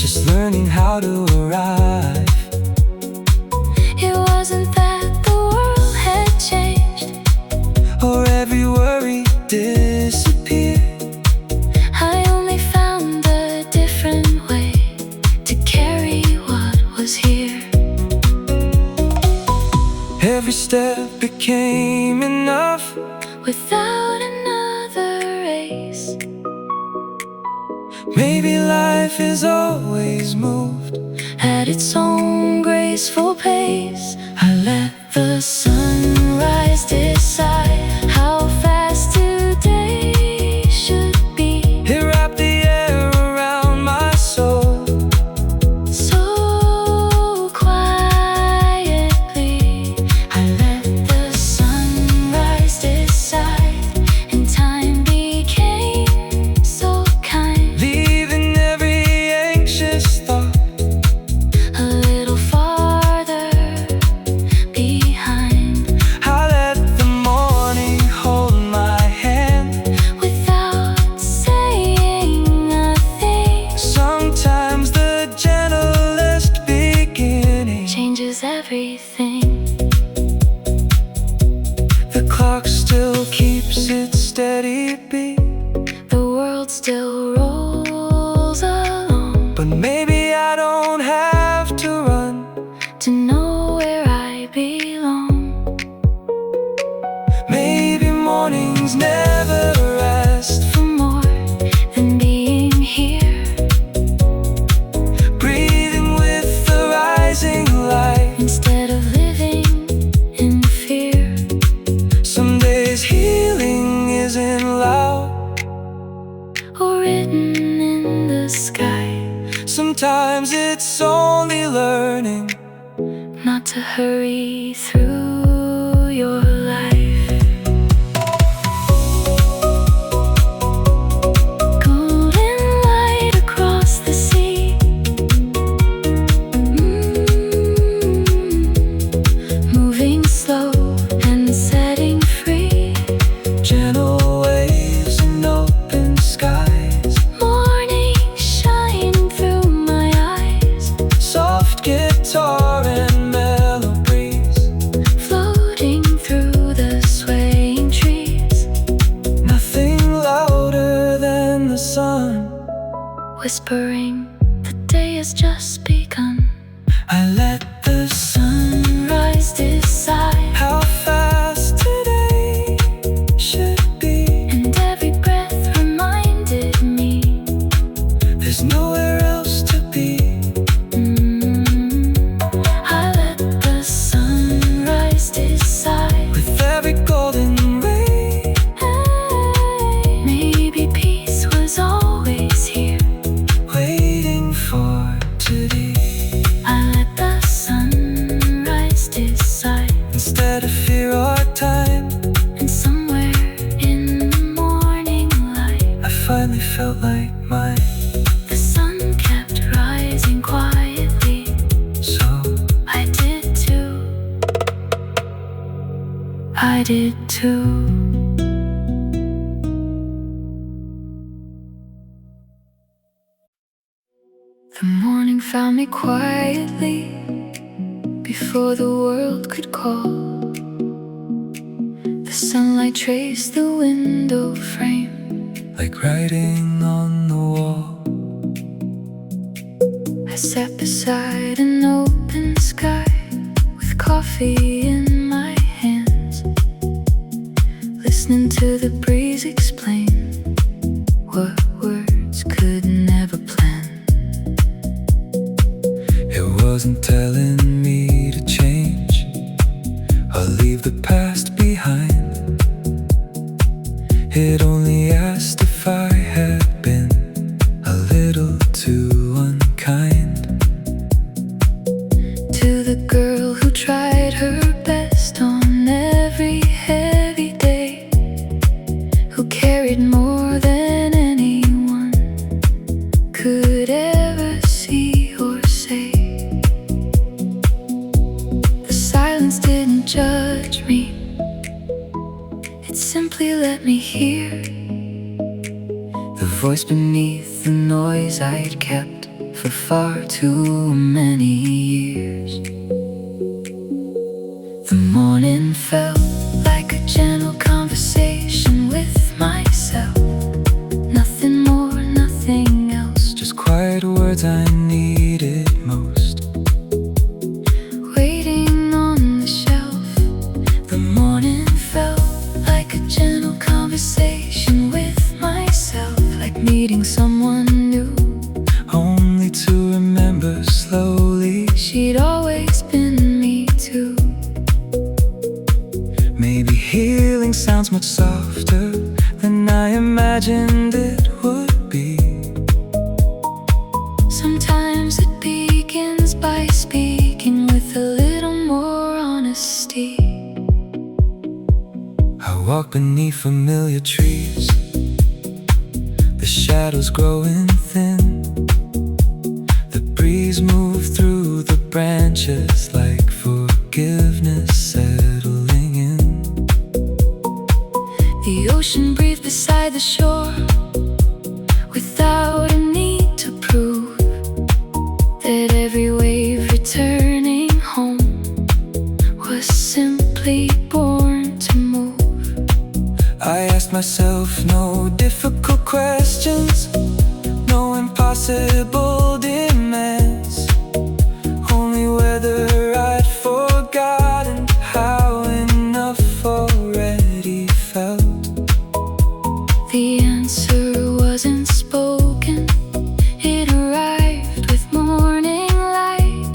Just learning how to arrive. it wasn't that the world had changed. Or every worry disappeared. I only found a different way to carry what was here. Every step became enough. Without another race, Maybe life is always moved at its own graceful pace. I let the sunrise decide how fast today should be. It wrapped the air around my soul. So quietly, I let the sunrise decide, and time became so kind. Leaving every anxious thought A little farther behind. I let the morning hold my hand. Without saying a thing, Sometimes the gentlest beginning changes everything. The clock still keeps its steady beat, The world still rolls along. but maybe I don't have to run To know where I belong. Maybe mornings never rest. For more than being here, Breathing with the rising light. instead of living in fear. Some days healing sometimes it's only learning not to hurry through your life. Golden light across the sea, moving slow and setting free. gentle waves and open skies, Morning shining through my eyes, soft guitar and mellow breeze, floating through the swaying trees. nothing louder than the sun, Whispering, the day has just begun. I let the Sunrise decide, how fast today should be. and every breath reminded me There's nowhere else to be. I let the sunrise decide. With every golden ray, Maybe peace was always here. waiting for today. I let the sunrise decide, Instead of fear or time, and somewhere in the morning light, I finally felt like mine. the sun kept rising quietly. So I did too. I did too. The morning found me quietly before the world could call. The sunlight traced the window frame. like writing on the wall, I sat beside an open sky with coffee in my hands, listening to the breeze explain what words could never plan. it wasn't telling me to change or leave the past behind. It only asked if I had been a little too unkind To the girl who tried her best on every heavy day, who carried more than anyone could ever see or say. The silence didn't judge me, it simply let me hear the voice beneath the noise I'd kept for far too many years. The morning felt like a gentle conversation with myself. Nothing more, nothing else. just quiet words I needed most. Waiting on the shelf. The morning felt like a gentle conversation with myself, like meeting someone new. Only to remember slowly, She'd always been me too. maybe healing sounds much softer than I imagined it would be. Sometimes it begins by speaking with a little more honesty. I walk beneath familiar trees, the shadows growing thin. The breeze moved through the branches like forgiveness settling in. The ocean breathed beside the shore without a need to prove that every wave returning home was simply born to move. I asked myself no difficult questions, no impossible demands, only whether I'd forgotten how enough already felt. The answer wasn't spoken, it arrived with morning light,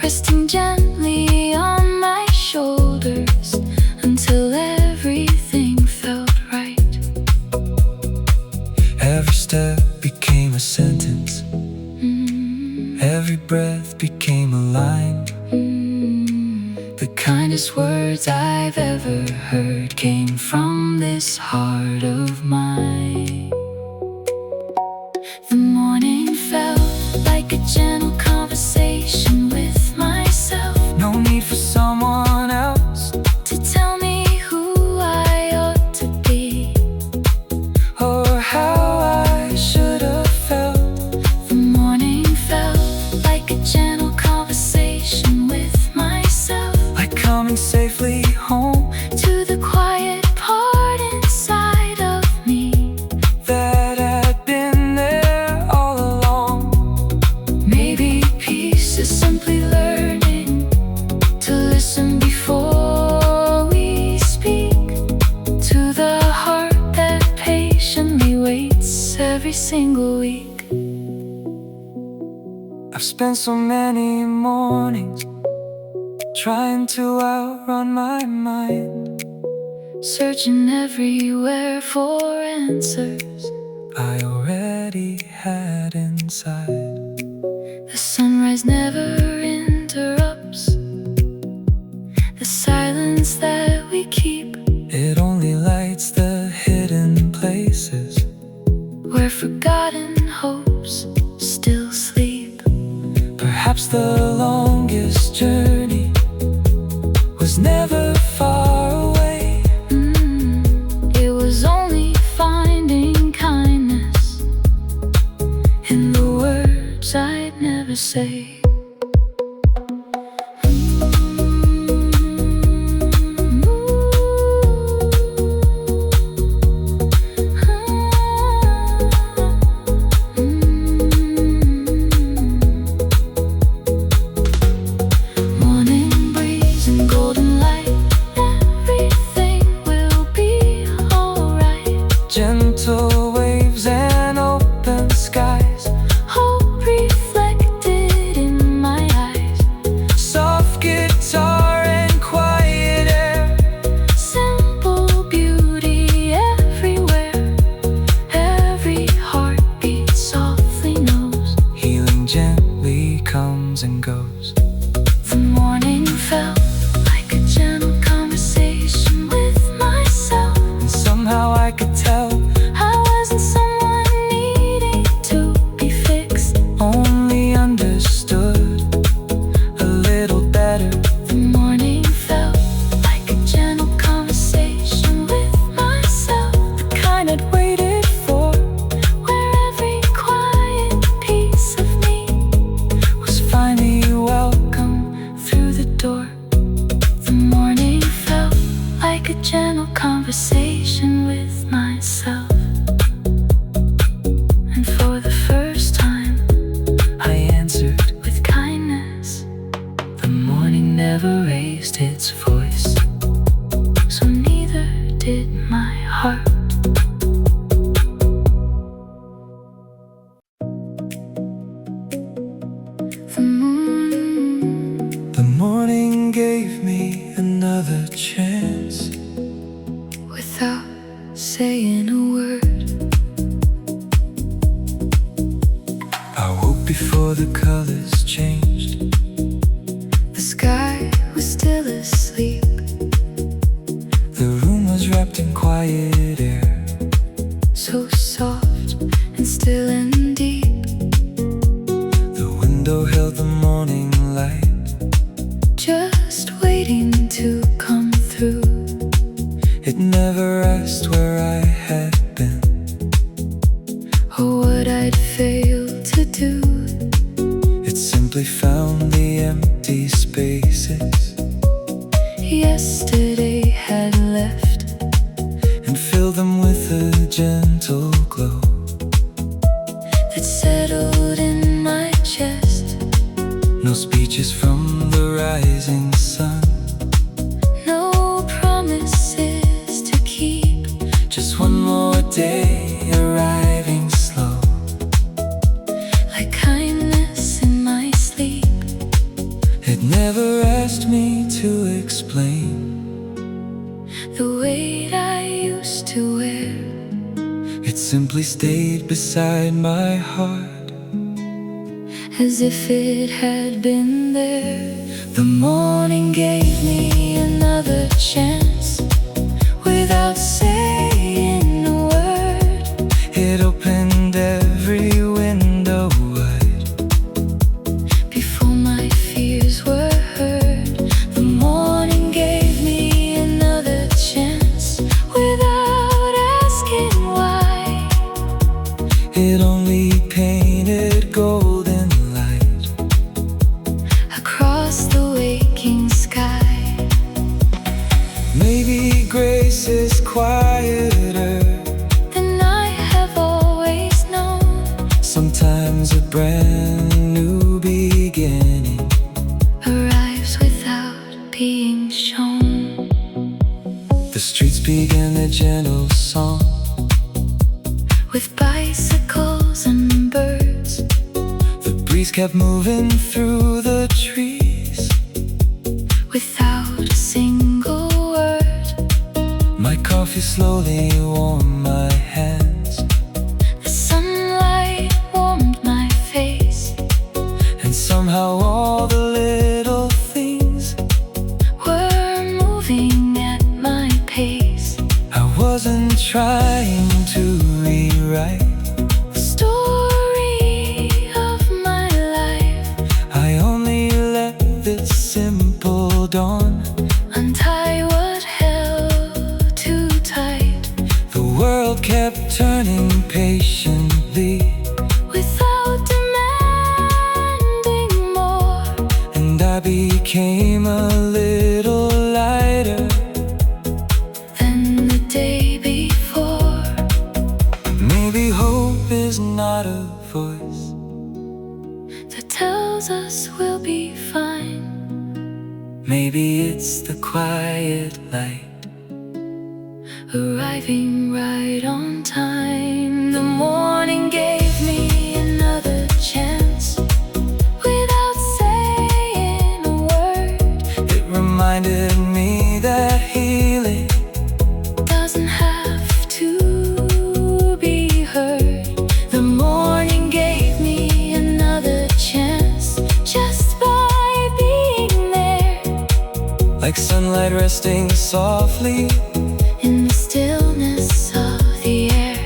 resting gently on my shoulders until everything felt right. Every step became a sentence, I've ever heard came from this heart of mine. The morning felt like a gentle conversation with myself. No need for someone else to tell me who I ought to be, or how I should have felt. The morning felt like a gentle conversation with myself, like coming safely home to the quiet part inside of me that had been there all along. Maybe peace is simply learning to listen before we speak, to the heart that patiently waits every single week. I've spent so many mornings trying to outrun my mind, searching everywhere for answers I already had inside. the sunrise never interrupts the silence that we keep, It only lights the hidden places where forgotten hopes still sleep. Perhaps the longest journey was never far away. It was only finding kindness in the words I'd never say. Morning breeze and golden light, everything will be alright. Gentle waves and open skies, Hope reflected in my eyes. soft guitar and quiet air, Simple beauty everywhere. Every heartbeat softly knows. healing gently comes and goes. The morning felt like a gentle conversation with myself. And somehow I could tell I wasn't someone needing to be fixed, only understood a little better. the morning felt like a gentle conversation with myself, The kind I'd waited for where every quiet piece of me was finally welcome through the door. The morning felt like a gentle conversation with myself, and for the first time I answered. with kindness. The morning never raised its voice, So neither did my heart. The moon the morning gave me another chance. without saying a word. I woke before the colors changed. The sky was still asleep. The room was wrapped in quiet air, So soft and still and deep. the window held the morning light, Just waiting to come through. it never asked where I had been. Or what I'd failed to do. It simply found the empty spaces Yesterday had left, and filled them with a gentle glow. that settled in my chest. No speeches from the rising sun, No promises to keep. just one more day arriving slow. Like kindness in my sleep. It never asked me to explain The weight I used to wear. It simply stayed beside my heart. As if it had been there The morning gave me another chance without saying a word. It opened every window wide Before my fears were heard. The morning gave me another chance without asking why. It only painted golden light Across the waking sky. Maybe grace is quieter Than I have always known. Sometimes a brand new beginning Arrives without being shown. The streets began a gentle song With bicycles and birds. The breeze kept moving through the trees Without a single word. My coffee slowly warmed my hands The sunlight warmed my face. And somehow all the little things Were moving at my pace. I wasn't trying to rewrite The story of my life. I only let this simple dawn Untie what held too tight. The world kept turning patiently Without demanding more. And I became a little lighter Than the day before. Maybe hope is not a voice That tells us we'll be fine. Maybe it's the quiet light Arriving right on time. The morning gave me another chance without saying a word. It reminded me that healing Doesn't have to be heard. The morning gave me another chance just by being there. like sunlight resting softly In the stillness of the air.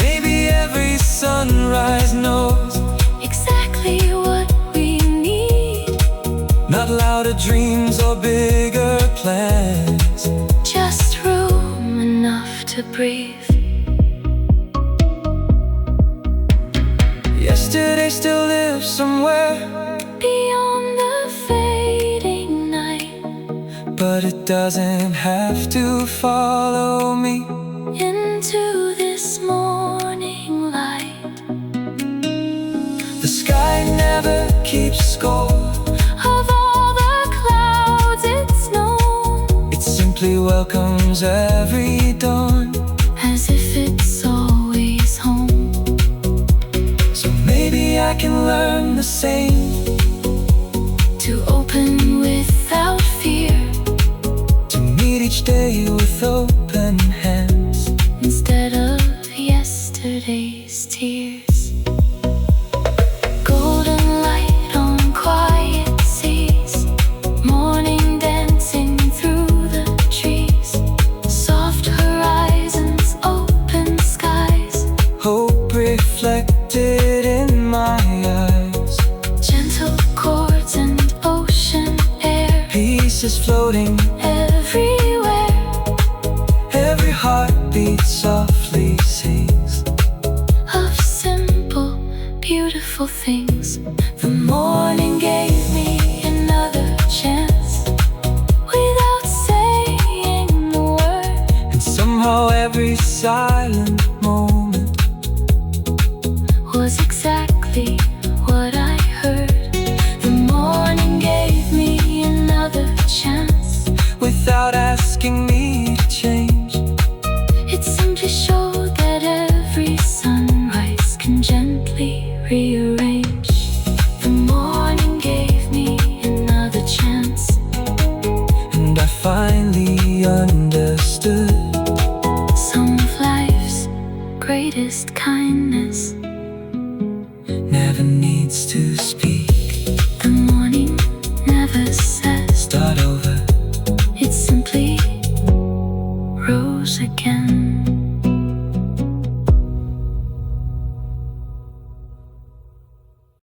Maybe every sunrise knows Exactly what we need. not louder dreams or bigger plans Just room enough to breathe. Yesterday still lives somewhere Beyond the fading night. But it doesn't have to follow me Into this morning light. The sky never keeps score Of all the clouds it's known. It simply welcomes every dawn As if it's always home. So maybe I can learn the same To open without fear. To meet each day with open hands Instead of yesterday's tears. Golden light on quiet seas. Morning dancing through the trees. Soft horizons, open skies. Hope reflected in my eyes Gentle chords and ocean air. Pieces floating Everywhere. Every heartbeat softly sings Of simple, beautiful things. The morning gave me another chance without saying a word. And somehow every silent moment Was exactly what I heard. The morning gave me another chance without asking me to change It simply showed that every sunrise can gently rearrange. The morning gave me another chance. And I finally understood Some of life's greatest kindness never needs to speak